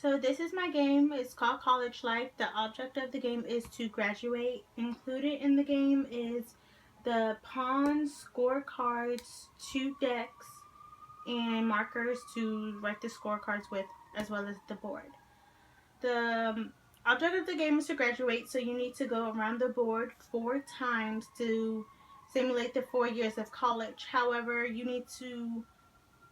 So this is my game. It's called College Life. The object of the game is to graduate. Included in the game is the pawns, scorecards, 2 decks, and markers to write the scorecards with, as well as the board. The object of the game is to graduate, so you need to go around the board 4 times to simulate the 4 years of college. However, you need to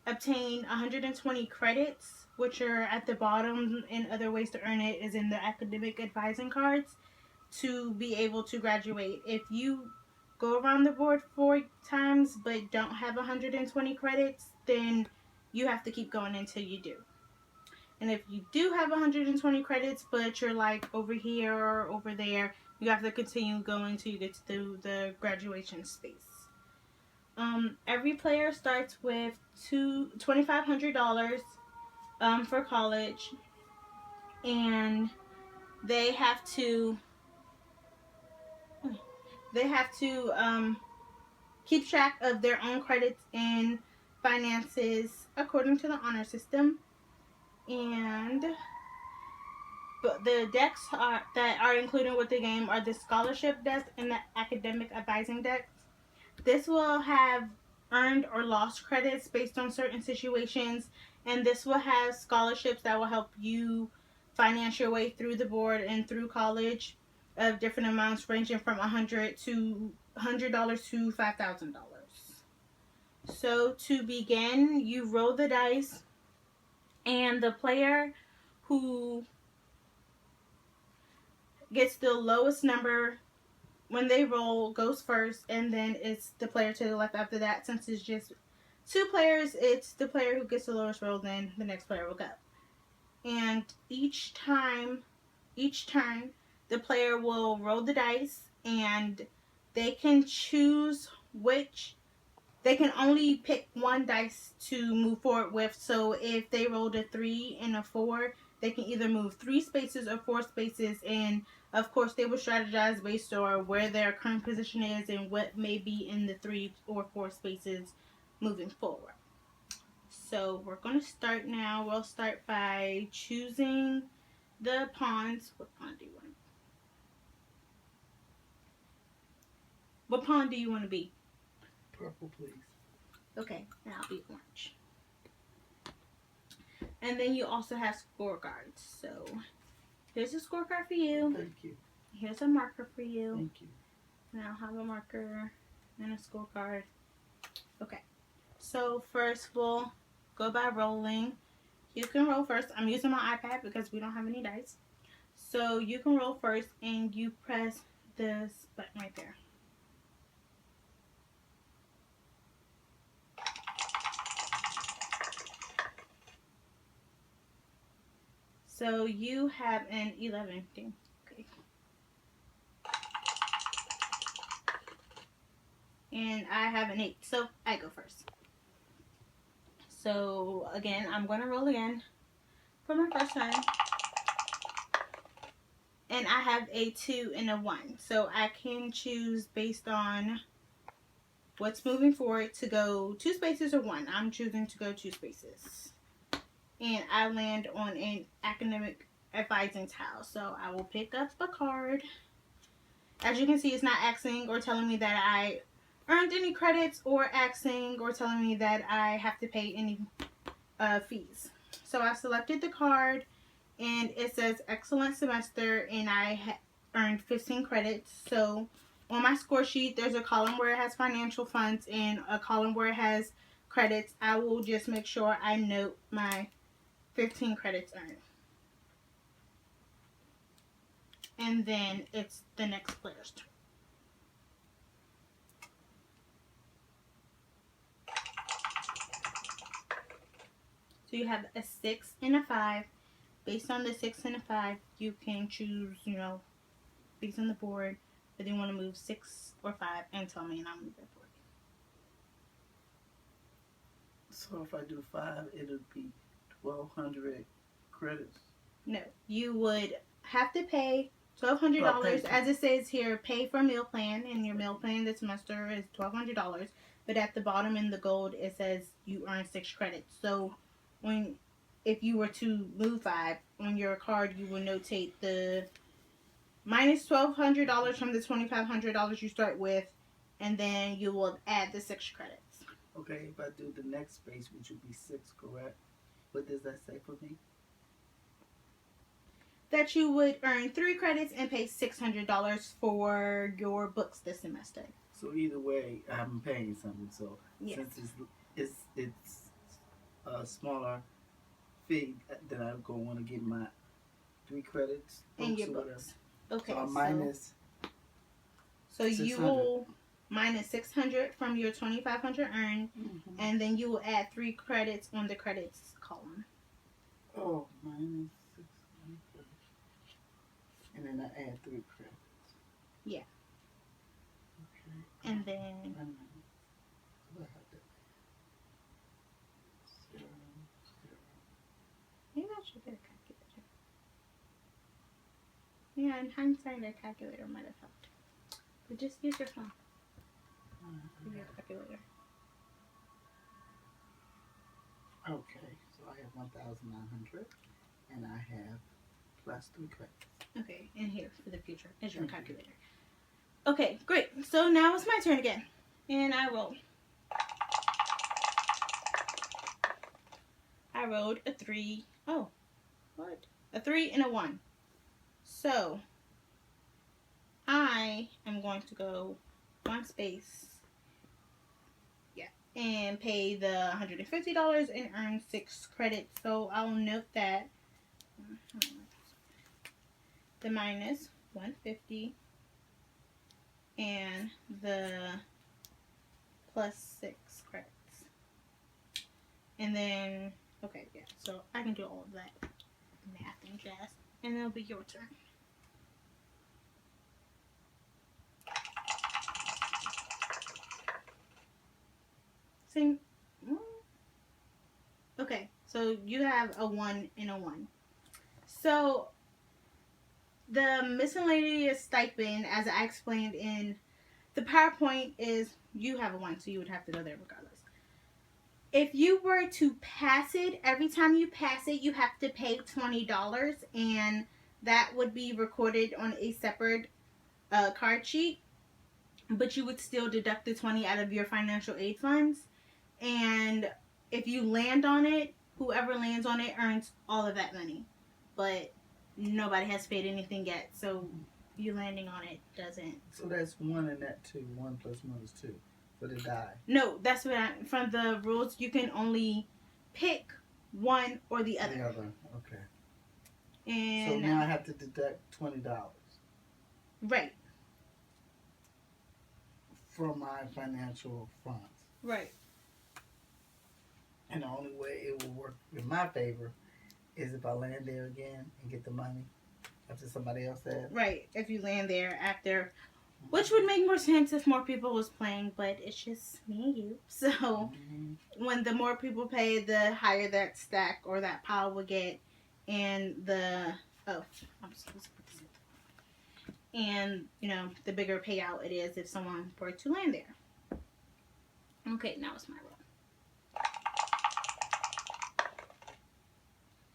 obtain 120 credits, which are at the bottom, and other ways to earn it is in the academic advising cards to be able to graduate. If you go around the board 4 times but don't have 120 credits, then you have to keep going until you do. And if you do have 120 credits but you're like over here or over there, you have to continue going until you get to the graduation space. Every player starts with $2,500 for college, and they have to keep track of their own credits and finances according to the honor system. And but the decks that are included with the game are the scholarship deck and the academic advising deck. This will have earned or lost credits based on certain situations, and this will have scholarships that will help you finance your way through the board and through college of different amounts ranging from $100 to $5,000. So to begin, you roll the dice, and the player who gets the lowest number when they roll goes first, and then it's the player to the left after that. Since it's just 2 players, it's the player who gets the lowest roll, then the next player will go. And each turn, the player will roll the dice, and they can choose they can only pick one dice to move forward with. So if they rolled a 3 and a 4, they can either move 3 spaces or 4 spaces, and of course they will strategize based on where their current position is and what may be in the 3 or 4 spaces moving forward. So we're going to start now. We'll start by choosing the pawns. What pawn do you want? What pawn do you want to be? Purple, please. Okay, and I'll be orange. And then you also have scorecards. So here's a scorecard for you. Thank you. Here's a marker for you. Thank you. And I'll have a marker and a scorecard. Okay. So first we'll go by rolling. You can roll first. I'm using my iPad because we don't have any dice. So you can roll first, and you press this button right there. So you have an 11. Okay. And I have an 8. So I go first. So again, I'm going to roll again for my first turn. And I have a 2 and a 1. So I can choose based on what's moving forward to go 2 spaces or 1. I'm choosing to go 2 spaces. And I land on an academic advising tile. So I will pick up a card. As you can see, it's not asking or telling me that I earned any credits, or asking or telling me that I have to pay any fees. So I selected the card, and it says excellent semester, and I earned 15 credits. So on my score sheet, there's a column where it has financial funds and a column where it has credits. I will just make sure I note my 15 credits earned. And then it's the next player's turn. So you have a 6 and a 5. Based on the 6 and a 5, you can choose, based on the board, whether you want to move 6 or 5, and tell me, and I'll move it for you. So if I do 5, it'll be 1,200 credits. No, you would have to pay $1,200, as it says here. Pay for a meal plan, and your meal plan this semester is $1,200. But at the bottom in the gold, it says you earn 6 credits. So if you were to move 5 on your card, you will notate the minus $1,200 from the $2,500 you start with, and then you will add the 6 credits. Okay, if I do the next space, which would be 6, correct? What does that say for me? That you would earn 3 credits and pay $600 for your books this semester. So either way, I'm paying something. So Yes. since it's a smaller fee, then I'm gonna want to get my 3 credits in your or books. whatever. Okay, so minus. So you will minus 600 from your 2,500 earned, and then you will add 3 credits on the credits column. Oh, minus 600. And then I add 3 credits. Yeah. Okay. And then. Maybe I should get a calculator. Yeah, in hindsight, a calculator might have helped. But just use your phone. Your calculator. Okay, so I have 1,900, and I have plus 3 credits. Okay, and here for the future is your calculator. Okay, great. So now it's my turn again, and I roll. I rolled a 3. Oh, what? A 3 and a 1. So I am going to go 1 space. Yeah, and pay the $150 and earn 6 credits. So I'll note that the minus 150 and the plus 6 credits. And then, okay, yeah, so I can do all of that math and jazz. And it'll be your turn. Same. Okay, so you have a 1 and a 1. So the miscellaneous stipend, as I explained in the PowerPoint, is you have a 1, so you would have to go there regardless. If you were to pass it, every time you pass it, you have to pay $20, and that would be recorded on a separate card sheet, but you would still deduct the $20 out of your financial aid funds. And if you land on it, whoever lands on it earns all of that money. But nobody has paid anything yet, so you landing on it doesn't. So that's 1 and that 2. 1 plus 1 is 2 for the die. No, that's what from the rules, you can only pick one or the other. The other, okay. And so now I have to deduct $20. Right. From my financial funds. Right. And the only way it will work in my favor is if I land there again and get the money after somebody else has. Right. If you land there after, which would make more sense if more people was playing, but it's just me and you. So when the more people pay, the higher that stack or that pile will get, and the I'm supposed to put this in. And the bigger payout it is if someone were to land there. Okay, now it's my roll.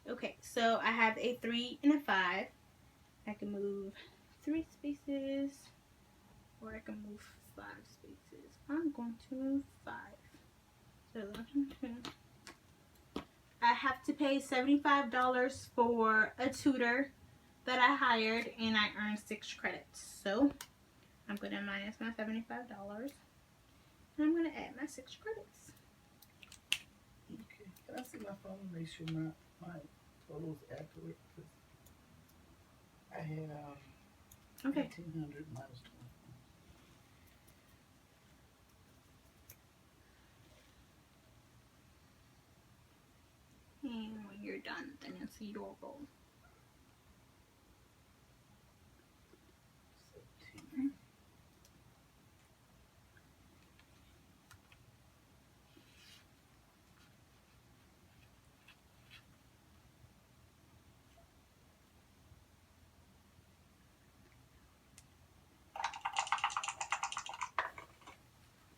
Okay, so I have a 3 and a 5. I can move 3 spaces, or I can move 5 spaces. I'm going to move 5. So I have to pay $75 for a tutor that I hired, and I earned 6 credits. So I'm going to minus my $75, and I'm going to add my 6 credits. Okay, can I see my phone and make sure my total's accurate? I have 1,800 minus 20. And when you're done, then it's your roll. 17.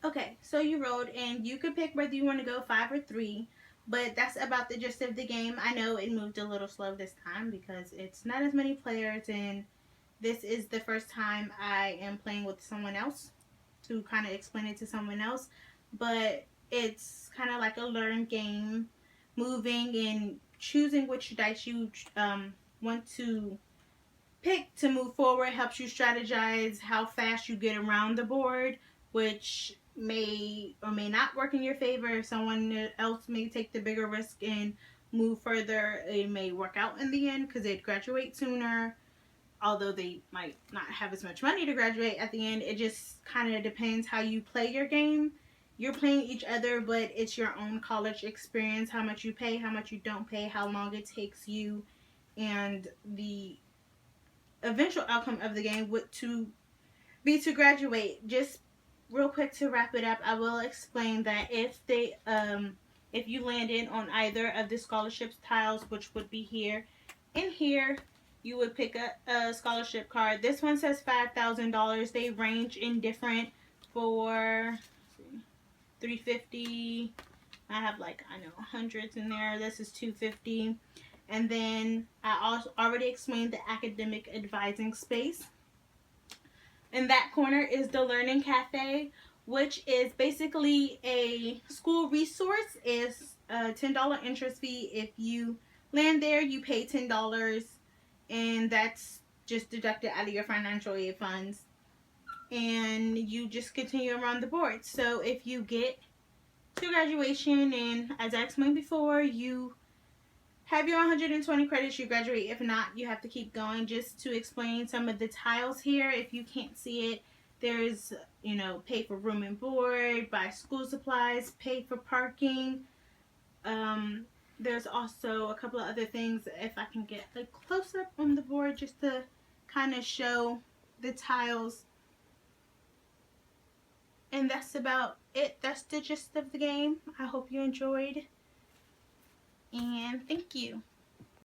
Okay, so you rolled, and you could pick whether you want to go 5 or 3. But that's about the gist of the game. I know it moved a little slow this time because it's not as many players, and this is the first time I am playing with someone else to kind of explain it to someone else. But it's kind of like a learned game, moving and choosing which dice you want to pick to move forward helps you strategize how fast you get around the board, which may or may not work in your favor. If someone else may take the bigger risk and move further, it may work out in the end because they'd graduate sooner. Although they might not have as much money to graduate at the end, it just kind of depends how you play your game. You're playing each other, but it's your own college experience. How much you pay, how much you don't pay, how long it takes you, and the eventual outcome of the game would to be to graduate. Just real quick to wrap it up, I will explain that if you landed on either of the scholarships tiles, which would be here and here, you would pick a scholarship card. This one says $5,000. They range in different for 350. I have I know hundreds in there. This is 250. And then I also already explained the academic advising space. In that corner is the Learning Cafe, which is basically a school resource. It's a $10 interest fee. If you land there, you pay $10, and that's just deducted out of your financial aid funds. And you just continue around the board. So if you get to graduation, and as I explained before, you have your 120 credits, you graduate. If not, you have to keep going. Just to explain some of the tiles here, if you can't see it, there's, pay for room and board, buy school supplies, pay for parking. There's also a couple of other things. If I can get a close up on the board just to kind of show the tiles. And that's about it. That's the gist of the game. I hope you enjoyed. And thank you.